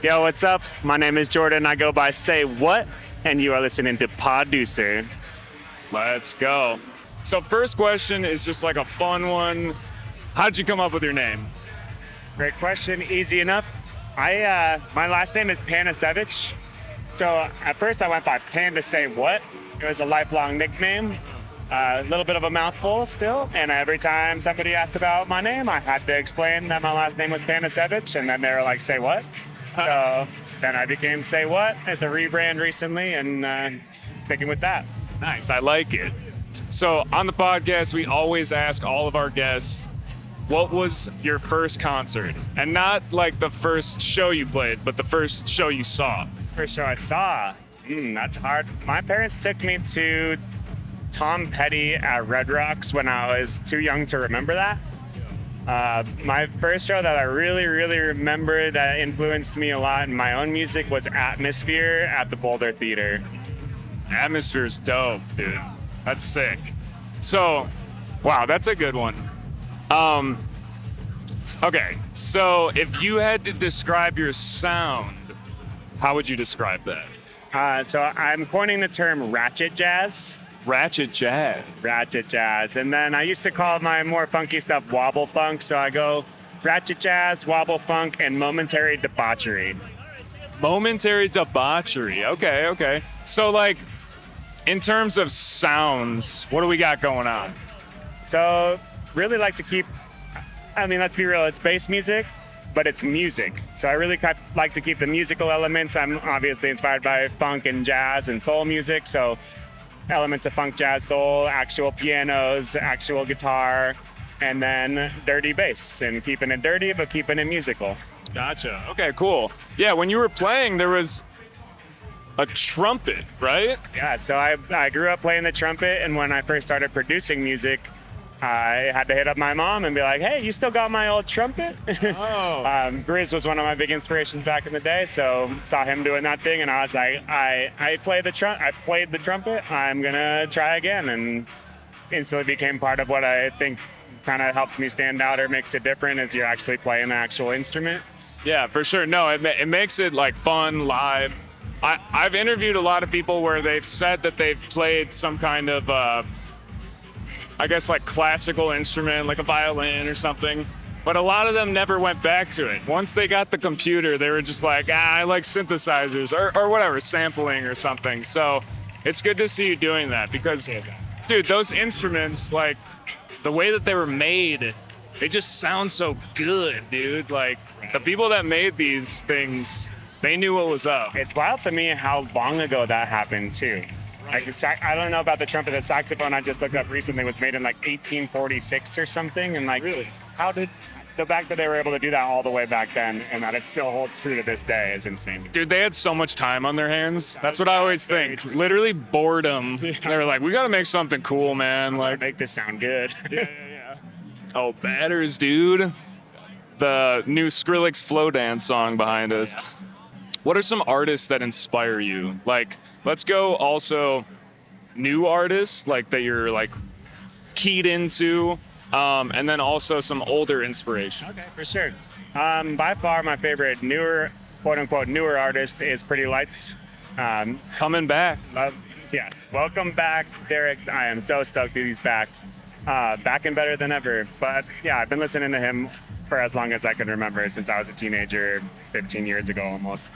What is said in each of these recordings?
Yo, what's up? My name is Jordan. I go by SayWhat, and you are listening to Poducer. Let's go. So first question is just like a fun one. How'd you come up with your name? Great question. Easy enough. My last name is Panasevich. So at first I went by Panda SayWhat. It was a lifelong nickname. A little bit of a mouthful still, and every time somebody asked about my name, I had to explain that my last name was Panasevich, and then they were like, "Say what?" So then I became SayWhat. It's a rebrand recently, and sticking with that. Nice, I like it. So on the podcast, we always ask all of our guests, what was your first concert? And not like the first show you played, but the first show you saw. First show I saw. That's hard. My parents took me to Tom Petty at Red Rocks when I was too young to remember that. My first show that I really remember that influenced me a lot in my own music was Atmosphere at the Boulder Theater. Atmosphere's dope, dude. That's sick. So, wow, that's a good one. Okay, so if you had to describe your sound, how would you describe that? So I'm coining the term ratchet jazz. Ratchet jazz. Ratchet jazz. And then I used to call my more funky stuff wobble funk. So I go ratchet jazz, wobble funk, and momentary debauchery. Momentary debauchery. Okay. So like, in terms of sounds, what do we got going on? So really like to keep, let's be real, it's bass music, but it's music. So I really like to keep the musical elements. I'm obviously inspired by funk and jazz and soul music. So elements of funk, jazz, soul, actual pianos, actual guitar, and then dirty bass, and keeping it dirty, but keeping it musical. Gotcha. Okay, cool. Yeah, when you were playing, there was a trumpet, right? Yeah, so I grew up playing the trumpet, and when I first started producing music, I had to hit up my mom and be like, "Hey, you still got my old trumpet?" Oh. Grizz was one of my big inspirations back in the day, so saw him doing that thing, and I was like, I played the trumpet. I'm gonna try again, and instantly became part of what I think kind of helps me stand out or makes it different is you're actually playing the actual instrument. Yeah, for sure. No, it makes it like fun, live. I've interviewed a lot of people where they've said that they've played some kind of I guess like classical instrument, like a violin or something. But a lot of them never went back to it. Once they got the computer, they were just like, I like synthesizers or whatever, sampling or something. So it's good to see you doing that because, dude, those instruments, like the way that they were made, they just sound so good, dude. Like the people that made these things, they knew what was up. It's wild to me how long ago that happened too. Like, I don't know about the trumpet. The saxophone I just looked up recently was made in like 1846 or something. And like, really, how did the fact that they were able to do that all the way back then and that it still holds true to this day is insane. Dude, they had so much time on their hands. That's what I always think. Literally boredom. They were like, we got to make something cool, man. Like, make this sound good. Yeah. Oh, batters, dude. The new Skrillex Flow Dance song behind us. Yeah. What are some artists that inspire you? Like, let's go also new artists like that you're like keyed into, and then also some older inspiration. Okay, for sure. By far my favorite newer, quote unquote, newer artist is Pretty Lights. Coming back. Yes, welcome back, Derek. I am so stoked that he's back. Back and better than ever. But yeah, I've been listening to him for as long as I can remember, since I was a teenager 15 years ago almost.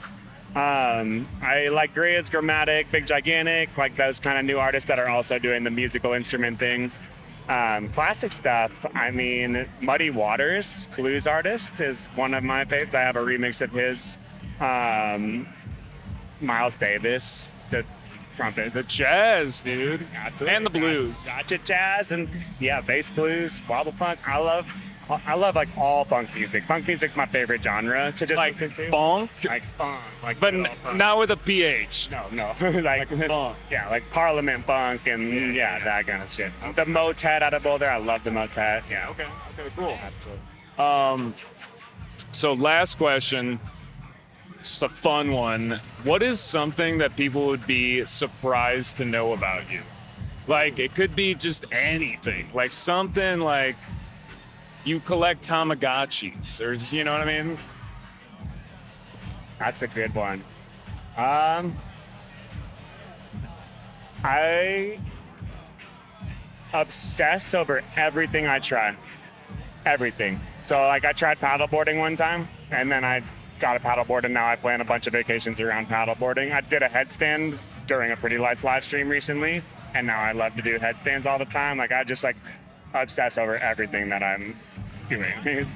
I like Grizz, Grammatic, Big Gigantic, like those kind of new artists that are also doing the musical instrument thing. Classic stuff, Muddy Waters, blues artist, is one of my faves. I have a remix of his. Miles Davis, the trumpet. The jazz, dude. Absolutely. And the blues. Gotcha jazz and bass blues, wobble funk. I love like all funk music. Funk music's my favorite genre to just like listen to. Funk? Like funk. Like but funk. not with a PH. No. like funk. Yeah, like Parliament funk and that kind of shit. The Motet out of Boulder, I love the Motet. Yeah. Okay, cool. Absolutely. So last question, just a fun one. What is something that people would be surprised to know about you? Like, it could be just anything. Like something like you collect Tamagotchis, or you know what I mean? That's a good one. I obsess over everything I try. Everything. So like I tried paddleboarding one time, and then I got a paddleboard, and now I plan a bunch of vacations around paddleboarding. I did a headstand during a Pretty Lights live stream recently, and now I love to do headstands all the time. Like I just like obsess over everything that I'm doing.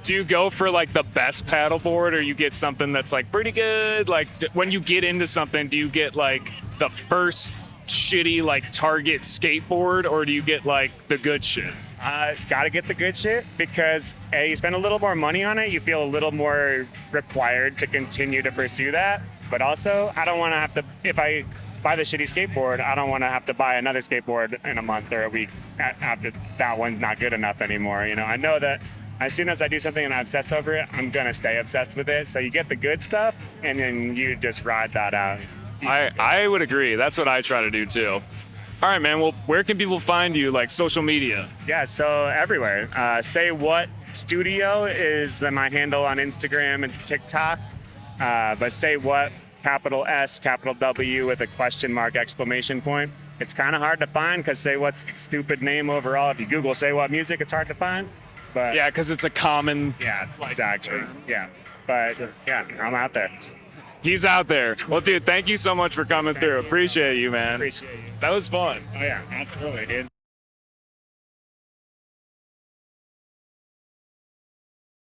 Do you go for like the best paddleboard, or you get something that's like pretty good? Like when you get into something, do you get like the first shitty like Target skateboard, or do you get like the good shit? Gotta get the good shit because A, you spend a little more money on it, you feel a little more required to continue to pursue that. But also, I don't want to have to, if I buy the shitty skateboard, I don't want to have to buy another skateboard in a month or a week after that one's not good enough anymore. You know, I know that as soon as I do something and I obsess over it, I'm gonna stay obsessed with it. So you get the good stuff and then you just ride that out. I would agree. That's what I try to do too. All right, man. Well, where can people find you, like social media? Yeah, so everywhere. SayWhat Studio is my handle on Instagram and TikTok. But SayWhat, capital S, capital W with a question mark exclamation point. It's kind of hard to find because SayWhat's stupid name overall. If you Google SayWhat music, it's hard to find. But Yeah, because it's a common. yeah, exactly. Yeah, but yeah, I'm out there. He's out there. Well, dude, thank you so much for coming through. Appreciate you, man. Appreciate you. That was fun. Oh yeah, absolutely, dude.